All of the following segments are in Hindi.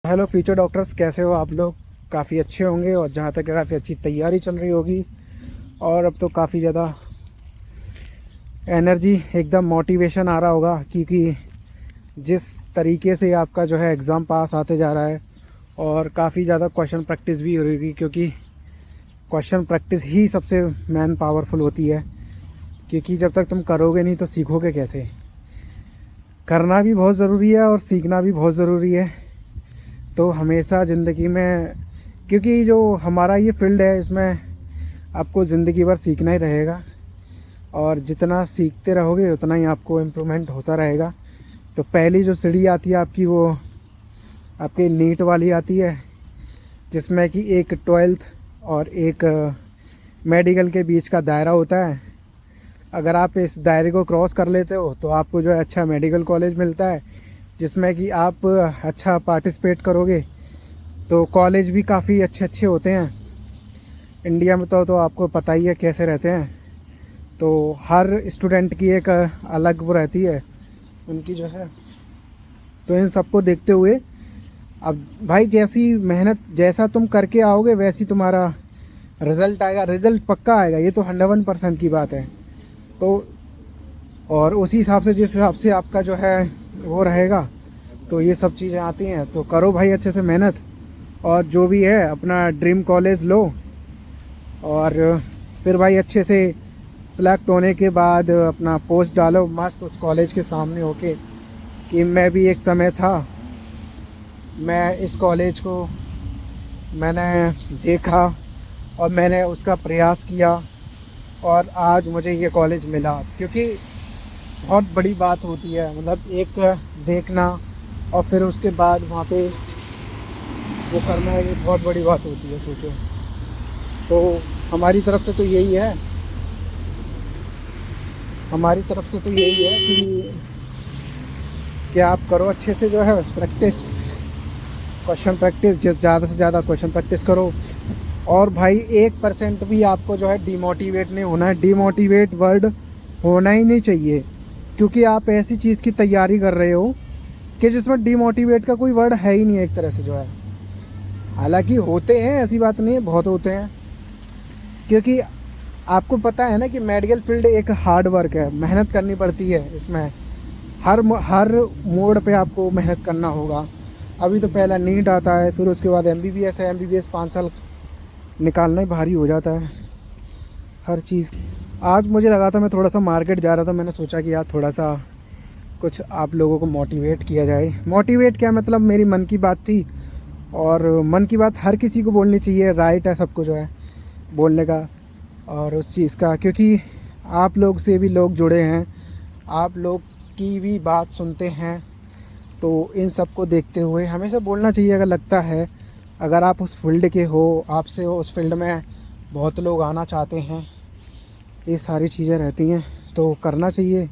हेलो फ्यूचर डॉक्टर्स, कैसे हो आप लोग? काफ़ी अच्छे होंगे और जहाँ तक काफ़ी अच्छी तैयारी चल रही होगी। और अब तो काफ़ी ज़्यादा एनर्जी, एकदम मोटिवेशन आ रहा होगा, क्योंकि जिस तरीके से आपका जो है एग्ज़ाम पास आते जा रहा है और काफ़ी ज़्यादा क्वेश्चन प्रैक्टिस भी हो रही होगी, क्योंकि क्वेश्चन प्रैक्टिस ही सबसे मैन पावरफुल होती है। क्योंकि जब तक तुम करोगे नहीं तो सीखोगे कैसे? करना भी बहुत ज़रूरी है और सीखना भी बहुत ज़रूरी है। तो हमेशा ज़िंदगी में, क्योंकि जो हमारा ये फील्ड है इसमें आपको ज़िंदगी भर सीखना ही रहेगा और जितना सीखते रहोगे उतना ही आपको इम्प्रूवमेंट होता रहेगा। तो पहली जो सीढ़ी आती है आपकी, वो आपके नीट वाली आती है, जिसमें कि एक 12th और एक मेडिकल के बीच का दायरा होता है। अगर आप इस दायरे को क्रॉस कर लेते हो तो आपको जो है अच्छा मेडिकल कॉलेज मिलता है, जिसमें कि आप अच्छा पार्टिसिपेट करोगे। तो कॉलेज भी काफ़ी अच्छे अच्छे होते हैं इंडिया में, तो आपको पता ही है कैसे रहते हैं। तो हर स्टूडेंट की एक अलग वो रहती है उनकी जो है। तो इन सबको देखते हुए अब भाई, जैसी मेहनत जैसा तुम करके आओगे वैसी तुम्हारा रिज़ल्ट आएगा। रिज़ल्ट पक्का आएगा, ये तो 101% की बात है। तो और उसी हिसाब से, जिस हिसाब से आपका जो है वो रहेगा, तो ये सब चीज़ें आती हैं। तो करो भाई अच्छे से मेहनत, और जो भी है अपना ड्रीम कॉलेज लो। और फिर भाई अच्छे से सेलेक्ट होने के बाद अपना पोस्ट डालो मस्त उस कॉलेज के सामने होके, कि मैं भी एक समय था, मैं इस कॉलेज को मैंने देखा और मैंने उसका प्रयास किया और आज मुझे ये कॉलेज मिला। क्योंकि बहुत बड़ी बात होती है, मतलब एक देखना और फिर उसके बाद वहाँ पे वो करना, ये बहुत बड़ी बात होती है, सोचो। तो हमारी तरफ से तो यही है, हमारी तरफ से तो यही है कि आप करो अच्छे से जो है प्रैक्टिस, क्वेश्चन प्रैक्टिस, ज़्यादा से ज़्यादा क्वेश्चन प्रैक्टिस करो। और भाई 1% भी आपको जो है डिमोटिवेट नहीं होना है। डिमोटिवेट वर्ड होना ही नहीं चाहिए, क्योंकि आप ऐसी चीज़ की तैयारी कर रहे हो कि जिसमें डिमोटिवेट का कोई वर्ड है ही नहीं एक तरह से जो है। हालांकि होते हैं, ऐसी बात नहीं है, बहुत होते हैं। क्योंकि आपको पता है ना कि मेडिकल फील्ड एक हार्ड वर्क है, मेहनत करनी पड़ती है इसमें। हर मोड़ पे आपको मेहनत करना होगा। अभी तो पहला नीट आता है, फिर उसके बाद MBBS है। MBBS 5 साल निकालना ही भारी हो जाता है हर चीज़। आज मुझे लगा था, मैं थोड़ा सा मार्केट जा रहा था, मैंने सोचा कि यार थोड़ा सा कुछ आप लोगों को मोटिवेट किया जाए। मोटिवेट क्या, मतलब मेरी मन की बात थी, और मन की बात हर किसी को बोलनी चाहिए, राइट है सबको जो है बोलने का और उस चीज़ का। क्योंकि आप लोग से भी लोग जुड़े हैं, आप लोग की भी बात सुनते हैं। तो इन सब को देखते हुए हमेशा बोलना चाहिए अगर लगता है। अगर आप उस फील्ड के हो, आपसे हो उस फील्ड में बहुत लोग आना चाहते हैं, ये सारी चीज़ें रहती हैं, तो करना चाहिए।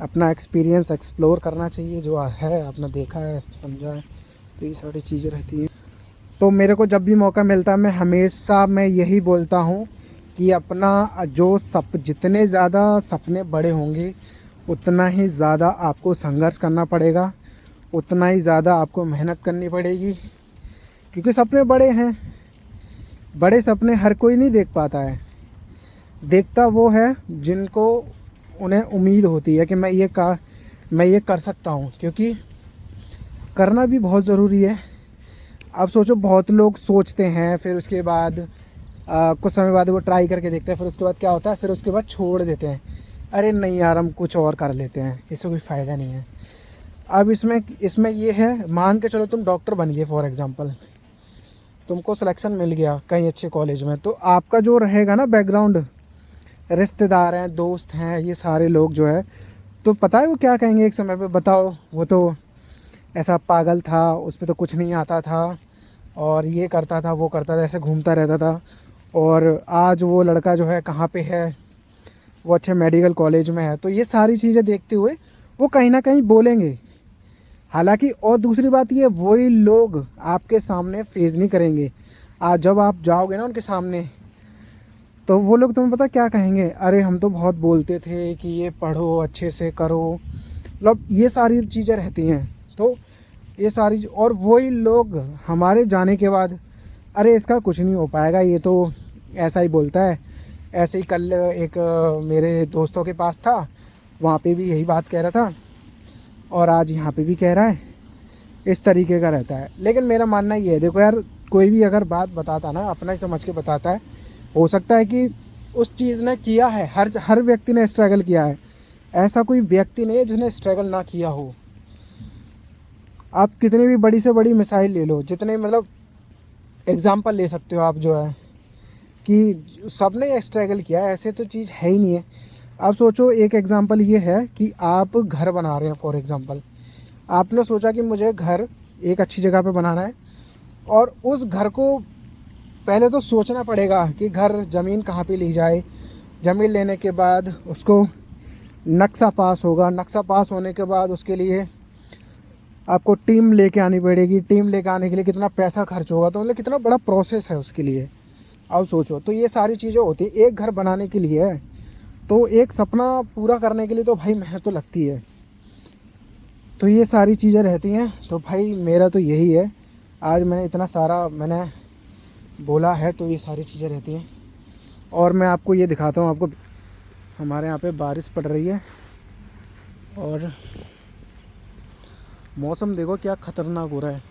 अपना एक्सपीरियंस एक्सप्लोर करना चाहिए, जो है अपना देखा है समझा है, तो ये सारी चीज़ें रहती हैं। तो मेरे को जब भी मौका मिलता है, मैं यही बोलता हूँ कि अपना जो जितने ज़्यादा सपने बड़े होंगे उतना ही ज़्यादा आपको संघर्ष करना पड़ेगा, उतना ही ज़्यादा आपको मेहनत करनी पड़ेगी। क्योंकि सपने बड़े हैं, बड़े सपने हर कोई नहीं देख पाता है। देखता वो है जिनको, उन्हें उम्मीद होती है कि मैं ये कर सकता हूँ। क्योंकि करना भी बहुत ज़रूरी है। अब सोचो, बहुत लोग सोचते हैं, फिर उसके बाद कुछ समय बाद वो ट्राई करके देखते हैं, फिर उसके बाद क्या होता है, फिर उसके बाद छोड़ देते हैं। अरे नहीं यार, हम कुछ और कर लेते हैं, इससे कोई फ़ायदा नहीं है। अब इसमें ये है, मान के चलो तुम डॉक्टर बन गए फॉर एग्ज़ाम्पल, तुमको सिलेक्शन मिल गया कहीं अच्छे कॉलेज में, तो आपका जो रहेगा ना बैकग्राउंड, रिश्तेदार हैं, दोस्त हैं, ये सारे लोग जो है, तो पता है वो क्या कहेंगे एक समय पे? बताओ, वो तो ऐसा पागल था, उस पर तो कुछ नहीं आता था और ये करता था, वो करता था, ऐसे घूमता रहता था, और आज वो लड़का जो है कहाँ पे है, वो अच्छे मेडिकल कॉलेज में है। तो ये सारी चीज़ें देखते हुए वो कहीं ना कहीं बोलेंगे। हालांकि और दूसरी बात ये, वही लोग आपके सामने फेस नहीं करेंगे। आज जब आप जाओगे ना उनके सामने, तो वो लोग तुम्हें पता क्या कहेंगे? अरे हम तो बहुत बोलते थे कि ये पढ़ो, अच्छे से करो, मतलब ये सारी चीज़ें रहती हैं। तो ये सारी और वही लोग हमारे जाने के बाद अरे इसका कुछ नहीं हो पाएगा, ये तो ऐसा ही बोलता है। ऐसे ही कल एक मेरे दोस्तों के पास था, वहाँ पे भी यही बात कह रहा था और आज यहाँ पे भी कह रहा है, इस तरीके का रहता है। लेकिन मेरा मानना ये है, देखो यार, कोई भी अगर बात बताता ना अपना ही समझ के बताता है। हो सकता है कि उस चीज़ ने किया है, हर व्यक्ति ने स्ट्रगल किया है, ऐसा कोई व्यक्ति नहीं है जिसने स्ट्रगल ना किया हो। आप कितनी भी बड़ी से बड़ी मिसाइल ले लो, जितने मतलब एग्ज़ाम्पल ले सकते हो आप, जो है कि सब ने स्ट्रगल किया है, ऐसे तो चीज़ है ही नहीं है। आप सोचो, एक एग्ज़ाम्पल ये है कि आप घर बना रहे हैं। फॉर एग्ज़ाम्पल आपने सोचा कि मुझे घर एक अच्छी जगह पे बनाना है, और उस घर को पहले तो सोचना पड़ेगा कि घर ज़मीन कहाँ पे ली जाए। ज़मीन लेने के बाद उसको नक्शा पास होगा, नक्शा पास होने के बाद उसके लिए आपको टीम लेके आनी पड़ेगी। टीम लेके आने के लिए कितना पैसा खर्च होगा, तो मतलब कितना बड़ा प्रोसेस है उसके लिए। अब सोचो, तो ये सारी चीज़ें होती है एक घर बनाने के लिए। तो एक सपना पूरा करने के लिए तो भाई मेहनत तो लगती है। तो ये सारी चीज़ें रहती हैं। तो भाई मेरा तो यही है, आज मैंने इतना सारा मैंने बोला है, तो ये सारी चीज़ें रहती हैं। और मैं आपको ये दिखाता हूँ, आपको हमारे यहाँ पे बारिश पड़ रही है और मौसम देखो क्या ख़तरनाक हो रहा है।